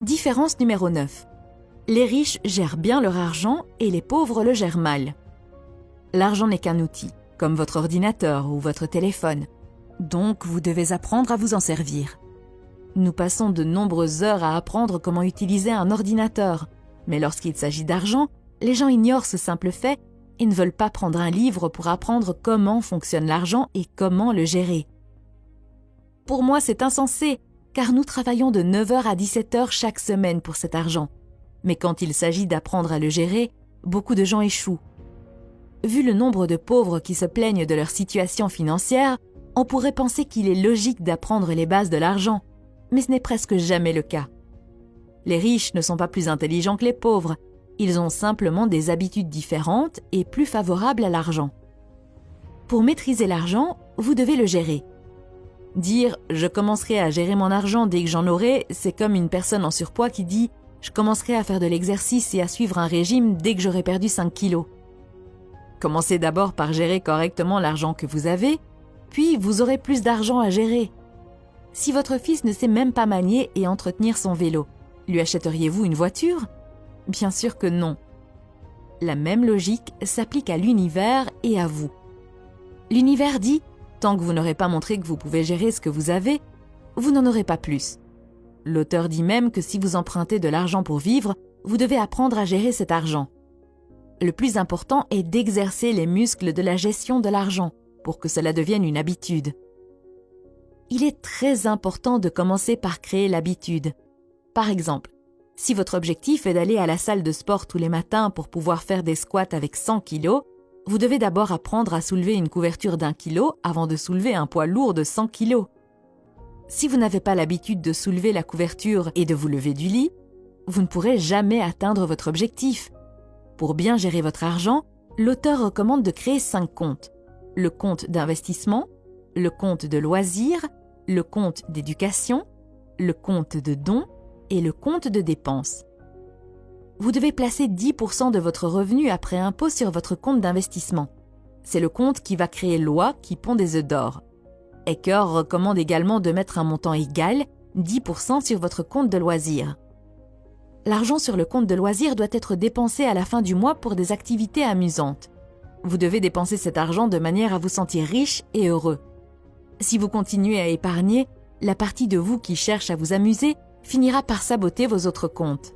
Différence numéro 9. Les riches gèrent bien leur argent et les pauvres le gèrent mal. L'argent n'est qu'un outil, comme votre ordinateur ou votre téléphone. Donc, vous devez apprendre à vous en servir. Nous passons de nombreuses heures à apprendre comment utiliser un ordinateur. Mais lorsqu'il s'agit d'argent, les gens ignorent ce simple fait et ne veulent pas prendre un livre pour apprendre comment fonctionne l'argent et comment le gérer. Pour moi, c'est insensé, car nous travaillons de 9h à 17h chaque semaine pour cet argent. Mais quand il s'agit d'apprendre à le gérer, beaucoup de gens échouent. Vu le nombre de pauvres qui se plaignent de leur situation financière, on pourrait penser qu'il est logique d'apprendre les bases de l'argent, mais ce n'est presque jamais le cas. Les riches ne sont pas plus intelligents que les pauvres, ils ont simplement des habitudes différentes et plus favorables à l'argent. Pour maîtriser l'argent, vous devez le gérer. Dire « je commencerai à gérer mon argent dès que j'en aurai », c'est comme une personne en surpoids qui dit « je commencerai à faire de l'exercice et à suivre un régime dès que j'aurai perdu 5 kilos ». Commencez d'abord par gérer correctement l'argent que vous avez, puis vous aurez plus d'argent à gérer. Si votre fils ne sait même pas manier et entretenir son vélo, lui achèteriez-vous une voiture? Bien sûr que non. La même logique s'applique à l'univers et à vous. L'univers dit « tant que vous n'aurez pas montré que vous pouvez gérer ce que vous avez, vous n'en aurez pas plus ». L'auteur dit même que si vous empruntez de l'argent pour vivre, vous devez apprendre à gérer cet argent. Le plus important est d'exercer les muscles de la gestion de l'argent pour que cela devienne une habitude. Il est très important de commencer par créer l'habitude. Par exemple, si votre objectif est d'aller à la salle de sport tous les matins pour pouvoir faire des squats avec 100 kg, vous devez d'abord apprendre à soulever une couverture d'1 kg avant de soulever un poids lourd de 100 kg. Si vous n'avez pas l'habitude de soulever la couverture et de vous lever du lit, vous ne pourrez jamais atteindre votre objectif. Pour bien gérer votre argent, l'auteur recommande de créer 5 comptes. Le compte d'investissement, le compte de loisirs, le compte d'éducation, le compte de dons et le compte de dépenses. Vous devez placer 10% de votre revenu après impôt sur votre compte d'investissement. C'est le compte qui va créer l'oie qui pond des œufs d'or. Ecker recommande également de mettre un montant égal, 10% sur votre compte de loisirs. L'argent sur le compte de loisirs doit être dépensé à la fin du mois pour des activités amusantes. Vous devez dépenser cet argent de manière à vous sentir riche et heureux. Si vous continuez à épargner, la partie de vous qui cherche à vous amuser finira par saboter vos autres comptes.